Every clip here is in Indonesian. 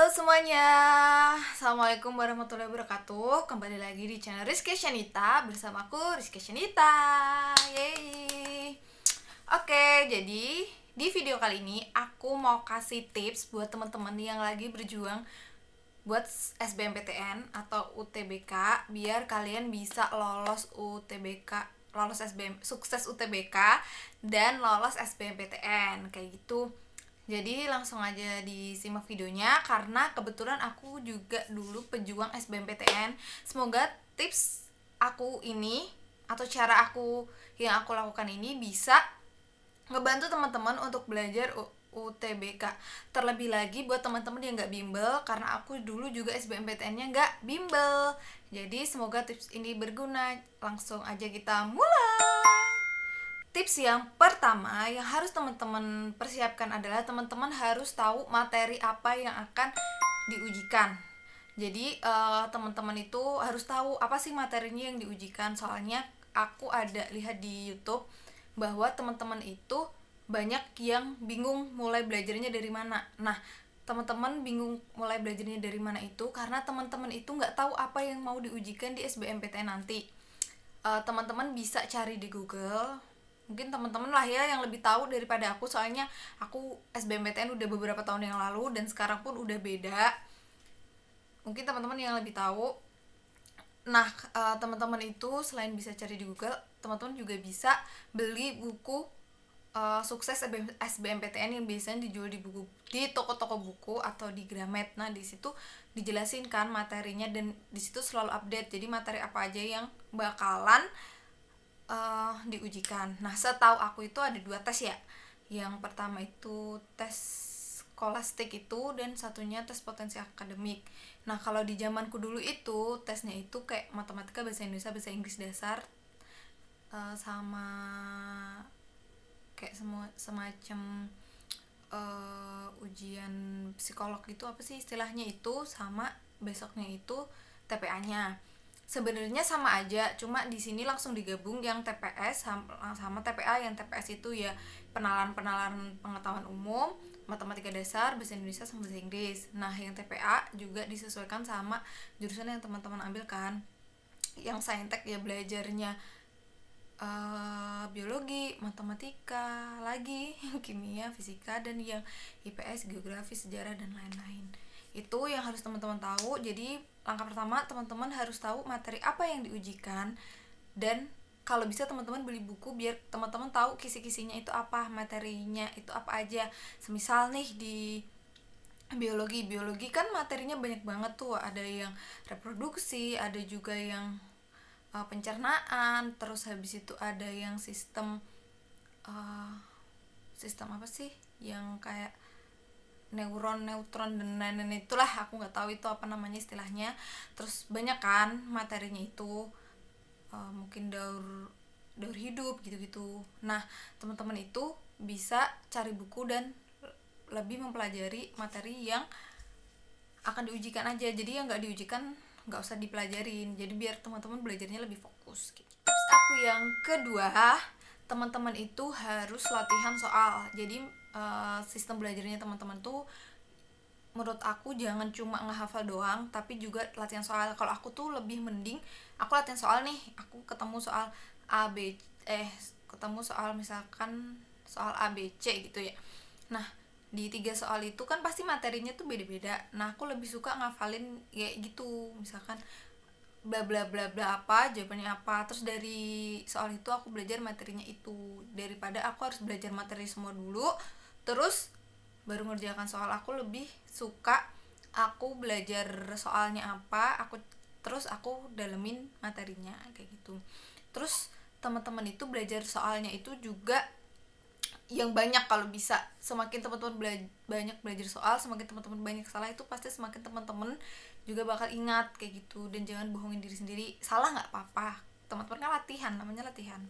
Semuanya, Assalamualaikum warahmatullahi wabarakatuh. Kembali lagi di channel Rizky Shanita bersamaku Rizky Shanita. Yeay. Oke, jadi di video kali ini aku mau kasih tips buat teman-teman yang lagi berjuang buat SBMPTN atau UTBK biar kalian bisa lolos UTBK, lolos SBM, sukses UTBK dan lolos SBMPTN kayak gitu. Jadi langsung aja disimak videonya karena kebetulan aku juga dulu pejuang SBMPTN. Semoga tips aku ini atau cara aku yang aku lakukan ini bisa ngebantu teman-teman untuk belajar UTBK. Terlebih lagi buat teman-teman yang nggak bimbel, karena aku dulu juga SBMPTN-nya nggak bimbel. Jadi semoga tips ini berguna. Langsung aja kita mulai. Tips yang pertama yang harus teman-teman persiapkan adalah teman-teman harus tahu materi apa yang akan diujikan. Jadi teman-teman itu harus tahu apa sih materinya yang diujikan. Soalnya aku ada lihat di YouTube bahwa teman-teman itu banyak yang bingung mulai belajarnya dari mana. Nah, teman-teman bingung mulai belajarnya dari mana itu karena teman-teman itu nggak tahu apa yang mau diujikan di SBMPTN nanti. Teman-teman bisa cari di Google, mungkin teman-teman lah ya yang lebih tahu daripada aku, soalnya aku SBMPTN udah beberapa tahun yang lalu dan sekarang pun udah beda. Mungkin teman-teman yang lebih tahu. Nah, teman-teman itu selain bisa cari di Google, teman-teman juga bisa beli buku sukses SBMPTN yang biasanya dijual di toko-toko buku atau di Gramet. Nah, di situ dijelasin kan materinya dan di situ selalu update. Jadi materi apa aja yang bakalan diujikan. Nah, setahu aku itu ada 2 tes ya. Yang pertama itu tes skolastik itu dan satunya tes potensi akademik. Nah, kalau di zamanku dulu itu tesnya itu kayak matematika, bahasa Indonesia, bahasa Inggris dasar, sama kayak semacam ujian psikolog itu, apa sih istilahnya itu, sama besoknya itu TPA-nya. Sebenarnya sama aja, cuma di sini langsung digabung yang TPS sama TPA. Yang TPS itu ya penalaan pengetahuan umum, matematika dasar, bahasa Indonesia sama bahasa Inggris. Nah, yang TPA juga disesuaikan sama jurusan yang teman-teman ambil kan. Yang saintek ya belajarnya biologi, matematika, lagi kimia, fisika, dan yang IPS, geografi, sejarah, dan lain-lain. Itu yang harus teman-teman tahu. Jadi langkah pertama teman-teman harus tahu materi apa yang diujikan, dan kalau bisa teman-teman beli buku biar teman-teman tahu kisi-kisinya itu apa, materinya itu apa aja. Semisal nih di biologi kan materinya banyak banget tuh, ada yang reproduksi, ada juga yang pencernaan, terus habis itu ada yang sistem apa sih yang kayak neuron, neutron, dan lain-lain itulah, aku nggak tahu itu apa namanya istilahnya. Terus banyak kan materinya itu, mungkin daur hidup gitu-gitu. Nah, teman-teman itu bisa cari buku dan lebih mempelajari materi yang akan diujikan aja. Jadi yang nggak diujikan nggak usah dipelajarin, jadi biar teman-teman belajarnya lebih fokus gitu. Tips aku yang kedua, teman-teman itu harus latihan soal. Jadi sistem belajarnya teman-teman tuh menurut aku jangan cuma ngehafal doang, tapi juga latihan soal. Kalau aku tuh lebih mending aku latihan soal nih, aku ketemu soal ketemu soal misalkan soal ABC gitu ya. Nah, di 3 soal itu kan pasti materinya tuh beda-beda. Nah, aku lebih suka ngafalin kayak gitu, misalkan bla bla bla bla apa, jawabannya apa, terus dari soal itu aku belajar materinya itu, daripada aku harus belajar materi semua dulu terus baru ngerjakan soal. Aku lebih suka aku belajar soalnya apa, terus aku dalemin materinya kayak gitu. Terus teman-teman itu belajar soalnya itu juga yang banyak kalau bisa. Semakin teman-teman banyak belajar soal, semakin teman-teman banyak salah, itu pasti semakin teman-teman juga bakal ingat kayak gitu. Dan jangan bohongin diri sendiri. Salah nggak apa-apa, teman-teman kan latihan, namanya latihan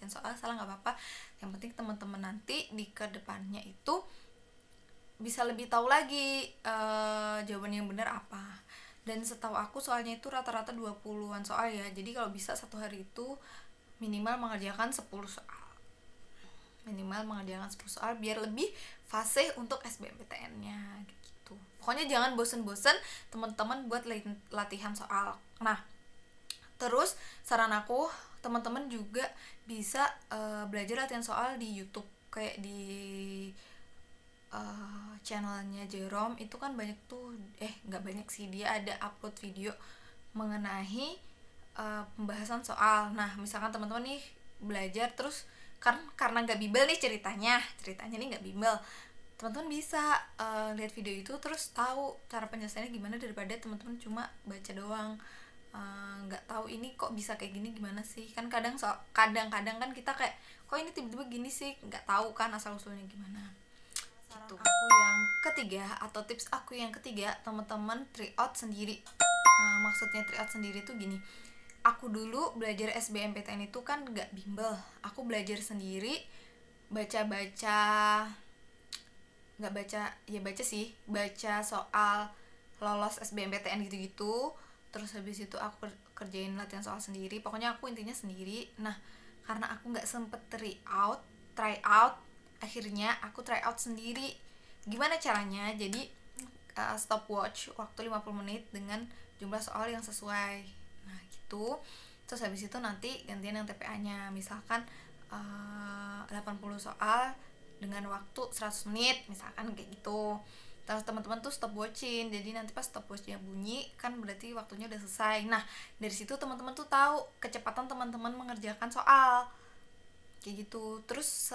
soal, salah nggak apa-apa. Yang penting teman-teman nanti di kedepannya itu bisa lebih tahu lagi jawaban yang benar apa. Dan setahu aku soalnya itu rata-rata 20-an soal ya. Jadi kalau bisa satu hari itu minimal mengerjakan 10 soal, biar lebih fasih untuk SBMPTN-nya gitu. gitu. Pokoknya jangan bosen-bosen teman-teman buat latihan soal. Nah, terus saran aku, teman-teman juga bisa belajar latihan soal di YouTube, kayak di channelnya Jerome itu kan banyak tuh, nggak banyak sih, dia ada upload video mengenai pembahasan soal. Nah, misalkan teman-teman nih belajar terus karena nggak bimbel nih ceritanya nih nggak bimbel, teman-teman bisa lihat video itu terus tahu cara penjelasannya gimana, daripada teman-teman cuma baca doang, nggak tahu ini kok bisa kayak gini gimana sih. Kan kadang-kadang kan kita kayak kok ini tiba-tiba gini sih, nggak tahu kan asal usulnya gimana gitu. Aku yang ketiga, atau tips aku yang ketiga, teman-teman try out sendiri. Maksudnya try out sendiri tuh gini, aku dulu belajar SBMPTN itu kan nggak bimbel, aku belajar sendiri, baca soal lolos SBMPTN gitu-gitu. Terus habis itu aku kerjain latihan soal sendiri, pokoknya aku intinya sendiri. Nah, karena aku nggak sempet try out, akhirnya aku try out sendiri. Gimana caranya? Jadi stopwatch waktu 50 menit dengan jumlah soal yang sesuai. Nah gitu. Terus habis itu nanti gantian yang TPA-nya, misalkan 80 soal dengan waktu 100 menit misalkan kayak gitu. Terus teman-teman tuh stopwatchin, jadi nanti pas stopwatchnya bunyi kan berarti waktunya udah selesai. Nah, dari situ teman-teman tuh tahu kecepatan teman-teman mengerjakan soal kayak gitu. Terus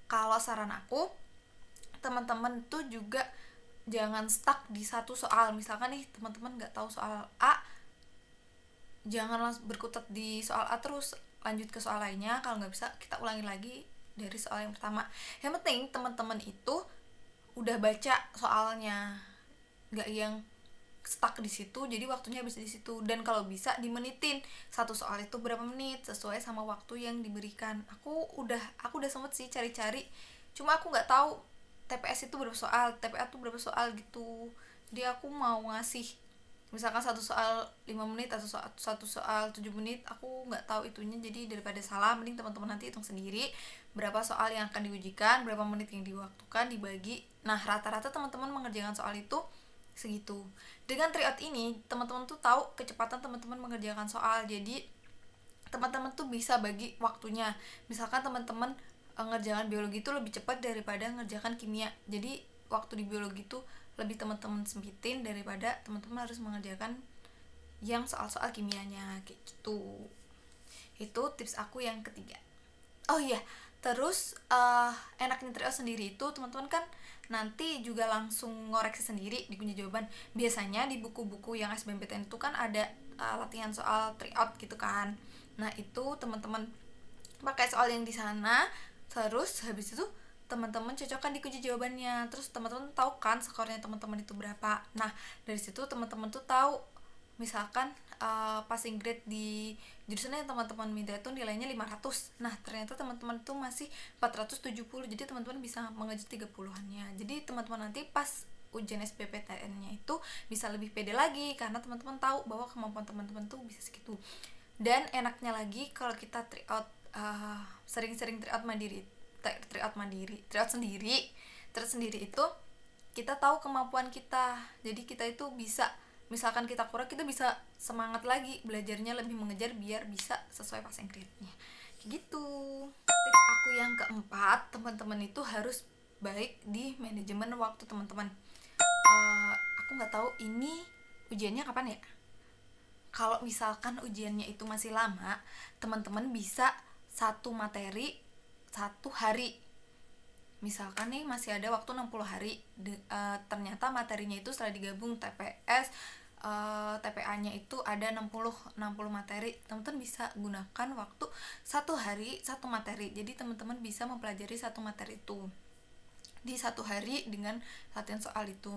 kalau saran aku, teman-teman tuh juga jangan stuck di satu soal. Misalkan nih teman-teman nggak tahu soal A, jangan langsung berkutat di soal A terus, lanjut ke soal lainnya. Kalau nggak bisa, kita ulangi lagi dari soal yang pertama. Yang penting teman-teman itu udah baca soalnya, nggak yang stuck di situ jadi waktunya habis di situ. Dan kalau bisa dimenitin, satu soal itu berapa menit sesuai sama waktu yang diberikan. Aku udah sempet sih cari-cari, cuma aku nggak tahu TPS itu berapa soal, TPA tuh berapa soal gitu. Jadi aku mau ngasih misalkan satu soal 5 menit atau satu soal 7 menit, aku nggak tahu itunya. Jadi daripada salah, mending teman-teman nanti hitung sendiri berapa soal yang akan diujikan, berapa menit yang diwaktukan, dibagi. Nah, rata-rata teman-teman mengerjakan soal itu segitu. Dengan tryout ini, teman-teman tuh tahu kecepatan teman-teman mengerjakan soal. Jadi teman-teman tuh bisa bagi waktunya. Misalkan teman-teman ngerjakan biologi itu lebih cepat daripada ngerjakan kimia, jadi waktu di biologi itu lebih teman-teman sempitin daripada teman-teman harus mengerjakan yang soal-soal kimianya kayak gitu. Itu tips aku yang ketiga. Oh iya, terus enaknya tryout sendiri itu teman-teman kan nanti juga langsung ngoreksi sendiri di kunci jawaban. Biasanya di buku-buku yang SBMPTN itu kan ada latihan soal tryout gitu kan. Nah, itu teman-teman pakai soal yang di sana, terus habis itu teman-teman cocokkan di kunci jawabannya. Terus teman-teman tahu kan skornya teman-teman itu berapa. Nah, dari situ teman-teman tuh tahu, misalkan passing grade di jurusan yang teman-teman minta itu nilainya 500. Nah, ternyata teman-teman tuh masih 470. Jadi teman-teman bisa mengejar 30-annya. Jadi teman-teman nanti pas ujian SBMPTN-nya itu bisa lebih pede lagi karena teman-teman tahu bahwa kemampuan teman-teman tuh bisa segitu. Dan enaknya lagi kalau kita tryout sering-sering tryout sendiri itu kita tahu kemampuan kita. Jadi kita itu bisa, misalkan kita kurang, kita bisa semangat lagi belajarnya, lebih mengejar biar bisa sesuai passing grade-nya kayak gitu. Tips aku yang keempat, teman-teman itu harus baik di manajemen waktu teman-teman. Aku nggak tahu ini ujiannya kapan ya. Kalau misalkan ujiannya itu masih lama, teman-teman bisa satu materi 1 hari. Misalkan nih masih ada waktu 60 hari, ternyata materinya itu setelah digabung TPS, TPA-nya itu ada 60 materi. Teman-teman bisa gunakan waktu 1 hari 1 materi. Jadi teman-teman bisa mempelajari 1 materi itu di 1 hari dengan latihan soal itu.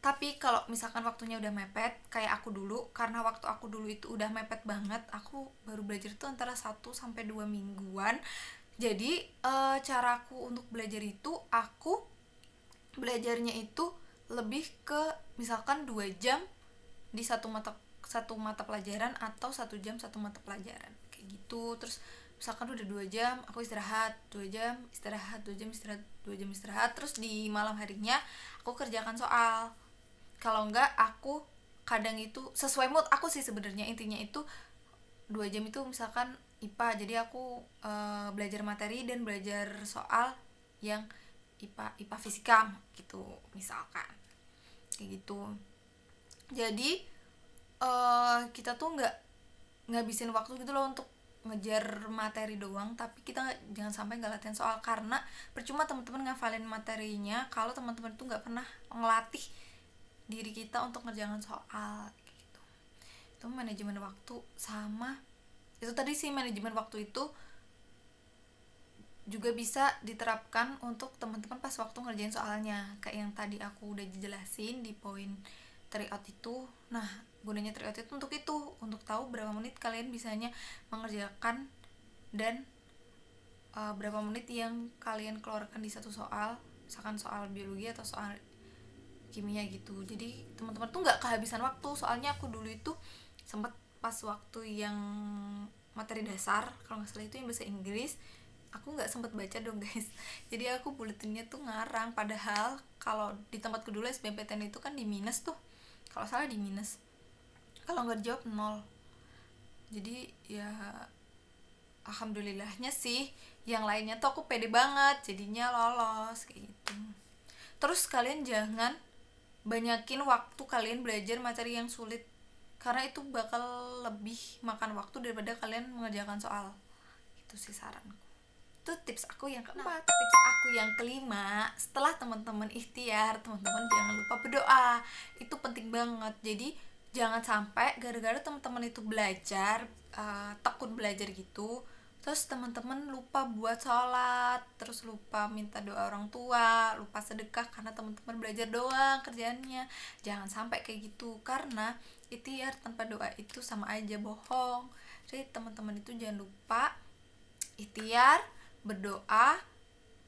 Tapi kalau misalkan waktunya udah mepet, kayak aku dulu, karena waktu aku dulu itu udah mepet banget, aku baru belajar itu antara 1-2 mingguan. Jadi caraku untuk belajar itu, aku belajarnya itu lebih ke misalkan 2 jam di satu mata pelajaran atau 1 jam 1 mata pelajaran kayak gitu. Terus misalkan udah 2 jam aku istirahat, 2 jam istirahat, 2 jam istirahat, 2 jam istirahat, terus di malam harinya aku kerjakan soal. Kalau enggak aku kadang itu sesuai mood aku sih sebenarnya, intinya itu 2 jam itu misalkan IPA, jadi aku belajar materi dan belajar soal yang IPA fisika gitu misalkan, kayak gitu. Jadi kita tuh nggak ngabisin waktu gitu loh untuk ngejar materi doang, tapi kita jangan sampai nggak latihan soal, karena percuma teman-teman ngafalin materinya kalau teman-teman tuh nggak pernah ngelatih diri kita untuk ngerjakan soal gitu. Itu manajemen waktu. Sama itu tadi sih, manajemen waktu itu juga bisa diterapkan untuk teman-teman pas waktu ngerjain soalnya, kayak yang tadi aku udah jelasin di poin tryout itu. Nah, gunanya tryout itu untuk tahu berapa menit kalian bisanya mengerjakan dan berapa menit yang kalian keluarkan di satu soal, misalkan soal biologi atau soal kimia gitu. Jadi teman-teman tuh nggak kehabisan waktu. Soalnya aku dulu itu sempat pas waktu yang materi dasar, kalau nggak salah itu yang bahasa Inggris, aku nggak sempat baca dong guys. Jadi aku buletinnya tuh ngarang, padahal kalau di tempatku dulu SBMPTN itu kan di minus tuh, kalau salah di minus, kalau nggak jawab 0. Jadi ya alhamdulillahnya sih yang lainnya tuh aku pede banget jadinya lolos kayak gitu. Terus kalian jangan banyakin waktu kalian belajar materi yang sulit, karena itu bakal lebih makan waktu daripada kalian mengerjakan soal. Itu sih saranku. Itu tips aku yang keempat. Tips aku yang kelima, setelah teman-teman ikhtiar, teman-teman jangan lupa berdoa. Itu penting banget. Jadi jangan sampai gara-gara teman-teman itu belajar tekun belajar gitu, terus teman-teman lupa buat sholat, terus lupa minta doa orang tua, lupa sedekah karena teman-teman belajar doang kerjaannya. Jangan sampai kayak gitu, karena ikhtiar tanpa doa itu sama aja bohong. Jadi teman-teman itu jangan lupa ikhtiar, berdoa,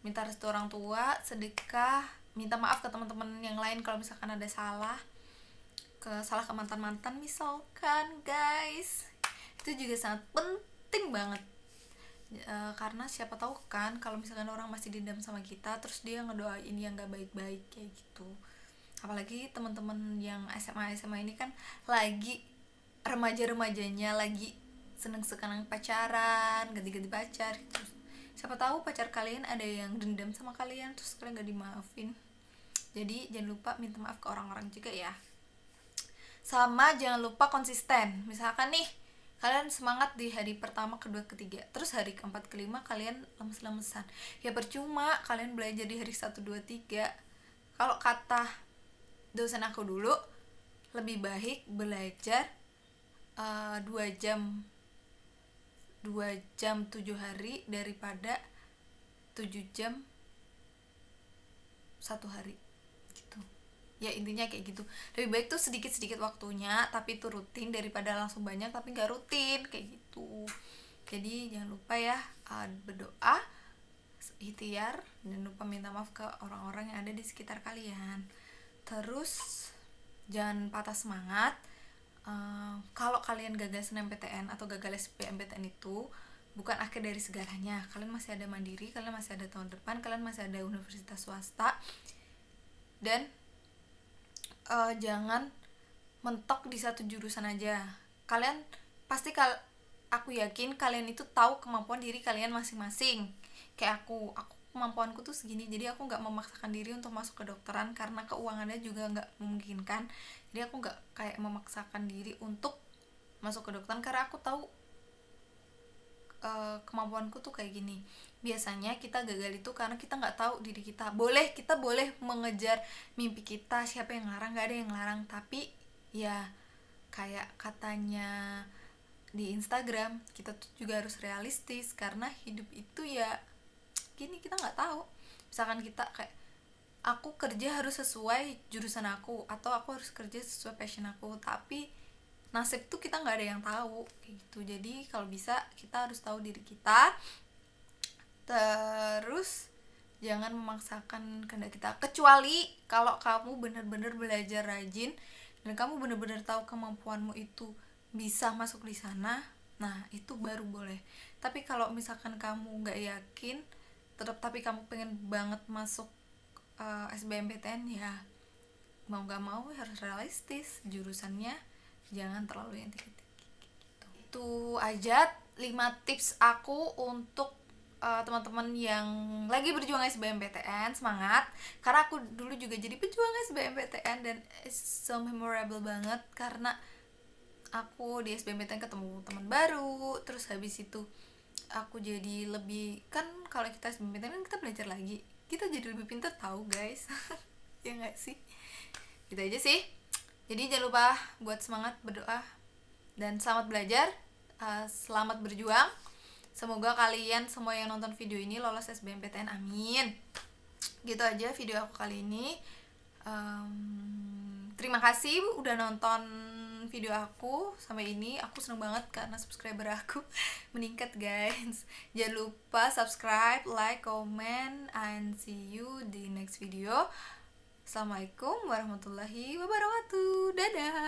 minta restu orang tua, sedekah, minta maaf ke teman-teman yang lain kalau misalkan ada salah ke mantan-mantan misalkan guys. Itu juga sangat penting banget. Karena siapa tahu kan kalau misalkan orang masih dendam sama kita, terus dia ngedoain yang gak baik-baik kayak gitu. Apalagi teman-teman yang SMA ini kan lagi remaja-remajanya, lagi seneng-seneng pacaran, ganti-ganti pacar gitu. Siapa tahu pacar kalian ada yang dendam sama kalian, terus kalian gak dimaafin. Jadi jangan lupa minta maaf ke orang-orang juga ya. Sama jangan lupa konsisten. Misalkan nih kalian semangat di hari pertama, kedua, ketiga, terus hari keempat, kelima kalian lemes-lemesan, ya percuma kalian belajar di hari 1, 2, 3. Kalau kata dosen aku dulu, lebih baik belajar 2 jam 7 hari daripada 7 jam 1 hari gitu. Ya intinya kayak gitu, lebih baik tuh sedikit-sedikit waktunya tapi itu rutin daripada langsung banyak tapi nggak rutin kayak gitu. Jadi jangan lupa ya berdoa, ikhtiar, dan lupa minta maaf ke orang-orang yang ada di sekitar kalian. Terus jangan patah semangat. Kalau kalian gagal SNMPTN atau gagal SBMPTN itu bukan akhir dari segalanya. Kalian masih ada mandiri, kalian masih ada tahun depan, kalian masih ada universitas swasta. Dan jangan mentok di satu jurusan aja. Kalian pasti aku yakin kalian itu tahu kemampuan diri kalian masing-masing. Kayak aku kemampuanku tuh segini, jadi aku nggak memaksakan diri untuk masuk ke kedokteran karena keuangannya juga nggak memungkinkan. Jadi aku nggak kayak memaksakan diri untuk masuk ke kedokteran karena aku tahu kemampuanku tuh kayak gini. Biasanya kita gagal itu karena kita nggak tahu diri kita. Kita boleh mengejar mimpi kita, siapa yang larang, nggak ada yang larang. Tapi ya kayak katanya di Instagram, kita tuh juga harus realistis karena hidup itu ya gini, kita nggak tahu. Misalkan kita kayak aku kerja harus sesuai jurusan aku atau aku harus kerja sesuai passion aku, tapi nasib tuh kita nggak ada yang tahu kayak gitu. Jadi kalau bisa kita harus tahu diri kita. Terus jangan memaksakan kehendak kita, kecuali kalau kamu benar-benar belajar rajin dan kamu benar-benar tahu kemampuanmu itu bisa masuk di sana, Nah itu baru boleh. Tapi kalau misalkan kamu nggak yakin tapi kamu pengen banget masuk SBMPTN, ya mau nggak mau harus realistis, jurusannya jangan terlalu yang tinggi-tinggi gitu. Itu aja 5 tips aku untuk teman-teman yang lagi berjuang SBMPTN. Semangat, karena aku dulu juga jadi pejuang SBMPTN dan it's so memorable banget, karena aku di SBMPTN ketemu teman baru, terus habis itu aku jadi lebih, kan kalau kita SBMPTN kan kita belajar lagi, kita jadi lebih pintar tahu guys. Ya nggak sih? Gitu aja sih. Jadi jangan lupa buat semangat, berdoa, dan selamat belajar, selamat berjuang. Semoga kalian semua yang nonton video ini lolos SBMPTN, amin. Gitu aja video aku kali ini. Terima kasih udah nonton video aku sampai ini. Aku seneng banget karena subscriber aku meningkat guys. Jangan lupa subscribe, like, comment, and see you di next video. Assalamualaikum warahmatullahi wabarakatuh. Dadah.